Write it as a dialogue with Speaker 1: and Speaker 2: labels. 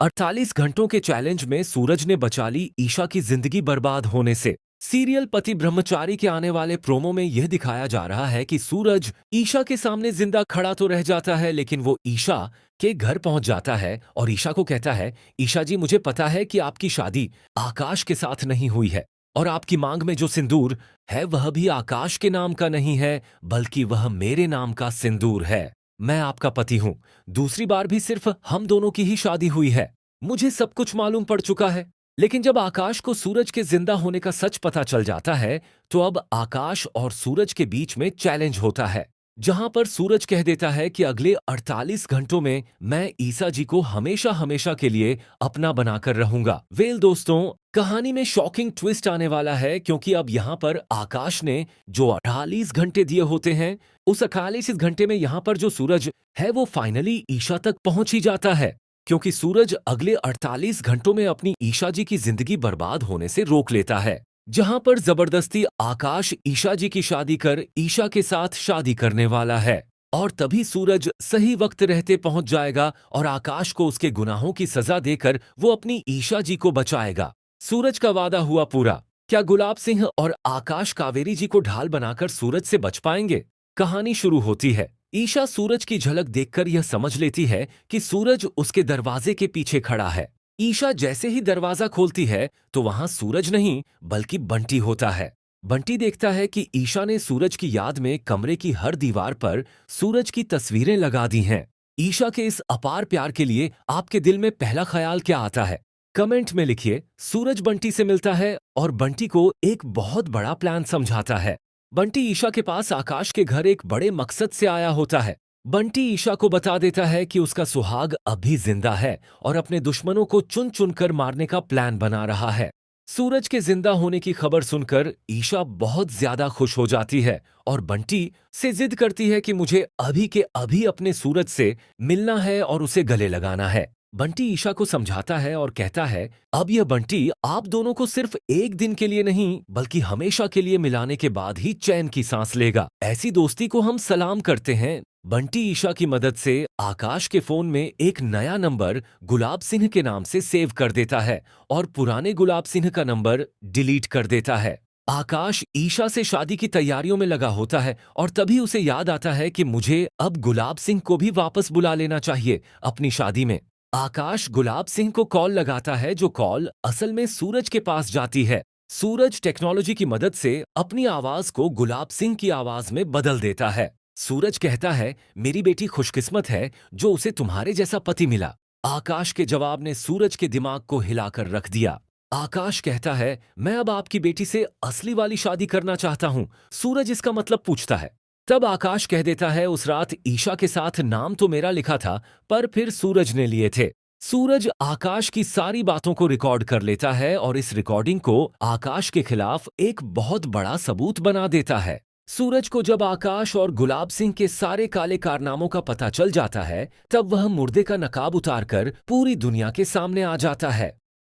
Speaker 1: 48 घंटों के चैलेंज में सूरज ने बचा ली ईशा की जिंदगी बर्बाद होने से। सीरियल पति ब्रह्मचारी के आने वाले प्रोमो में यह दिखाया जा रहा है कि सूरज ईशा के सामने जिंदा खड़ा तो रह जाता है, लेकिन वो ईशा के घर पहुंच जाता है और ईशा को कहता है, ईशा जी मुझे पता है कि आपकी शादी आकाश के साथ नहीं हुई है और आपकी मांग में जो सिंदूर है वह भी आकाश के नाम का नहीं है, बल्कि वह मेरे नाम का सिंदूर है। मैं आपका पति हूं। दूसरी बार भी सिर्फ हम दोनों की ही शादी हुई है। मुझे सब कुछ मालूम पड़ चुका है। लेकिन जब आकाश को सूरज के जिंदा होने का सच पता चल जाता है, तो अब आकाश और सूरज के बीच में चैलेंज होता है, जहां पर सूरज कह देता है कि अगले 48 घंटों में मैं ईसा जी को हमेशा हमेशा के लिए अपना बनाकर रहूंगा। वेल दोस्तों, कहानी में शॉकिंग ट्विस्ट आने वाला है, क्योंकि अब यहां पर आकाश ने जो 48 घंटे दिए होते हैं, उस 48 घंटे में यहां पर जो सूरज है वो फाइनली ईशा तक पहुंच ही जाता है, क्योंकि सूरज अगले 48 घंटों में अपनी ईशा जी की जिंदगी बर्बाद होने से रोक लेता है, जहां पर जबरदस्ती आकाश ईशा जी की शादी कर ईशा के साथ शादी करने वाला है। और तभी सूरज सही वक्त रहते पहुंच जाएगा और आकाश को उसके गुनाहों की सजा देकर वो अपनी ईशा जी को बचाएगा। सूरज का वादा हुआ पूरा। क्या गुलाब सिंह और आकाश कावेरी जी को ढाल बनाकर सूरज से बच पाएंगे? कहानी शुरू होती है। ईशा सूरज की झलक देखकर यह समझ लेती है कि सूरज उसके दरवाजे के पीछे खड़ा है। ईशा जैसे ही दरवाजा खोलती है तो वहां सूरज नहीं बल्कि बंटी होता है। बंटी देखता है कि ईशा ने सूरज की याद में कमरे की हर दीवार पर सूरज की तस्वीरें लगा दी हैं। ईशा के इस अपार प्यार के लिए आपके दिल में पहला ख्याल क्या आता है? कमेंट में लिखिए। सूरज बंटी से मिलता है और बंटी को एक बहुत बड़ा प्लान समझाता है। बंटी ईशा के पास आकाश के घर एक बड़े मकसद से आया होता है। बंटी ईशा को बता देता है कि उसका सुहाग अभी जिंदा है और अपने दुश्मनों को चुन चुन कर मारने का प्लान बना रहा है। सूरज के जिंदा होने की खबर सुनकर ईशा बहुत ज्यादा खुश हो जाती है और बंटी से जिद करती है कि मुझे अभी के अभी अपने सूरज से मिलना है और उसे गले लगाना है। बंटी ईशा को समझाता है और कहता है, अब यह बंटी आप दोनों को सिर्फ एक दिन के लिए नहीं बल्कि हमेशा के लिए मिलाने के बाद ही चैन की सांस लेगा। ऐसी दोस्ती को हम सलाम करते हैं। बंटी ईशा की मदद से आकाश के फोन में एक नया नंबर गुलाब सिंह के नाम से सेव कर देता है और पुराने गुलाब सिंह का नंबर डिलीट कर देता है। आकाश ईशा से शादी की तैयारियों में लगा होता है और तभी उसे याद आता है कि मुझे अब गुलाब सिंह को भी वापस बुला लेना चाहिए अपनी शादी में। आकाश गुलाब सिंह को कॉल लगाता है, जो कॉल असल में सूरज के पास जाती है। सूरज टेक्नोलॉजी की मदद से अपनी आवाज को गुलाब सिंह की आवाज में बदल देता है। सूरज कहता है, मेरी बेटी खुशकिस्मत है जो उसे तुम्हारे जैसा पति मिला। आकाश के जवाब ने सूरज के दिमाग को हिलाकर रख दिया। आकाश कहता है, मैं अब आपकी बेटी से असली वाली शादी करना चाहता हूं। सूरज इसका मतलब पूछता है। तब आकाश कह देता है, उस रात ईशा के साथ नाम तो मेरा लिखा था पर फिर सूरज ने लिए थे। सूरज आकाश की सारी बातों को रिकॉर्ड कर लेता है और इस रिकॉर्डिंग को आकाश के खिलाफ एक बहुत बड़ा सबूत बना देता है। सूरज को जब आकाश और गुलाब सिंह के सारे काले कारनामों का पता चल जाता है, तब वह मुर्दे का नकाब उतारकर पूरी दुनिया के सामने आ जाता है।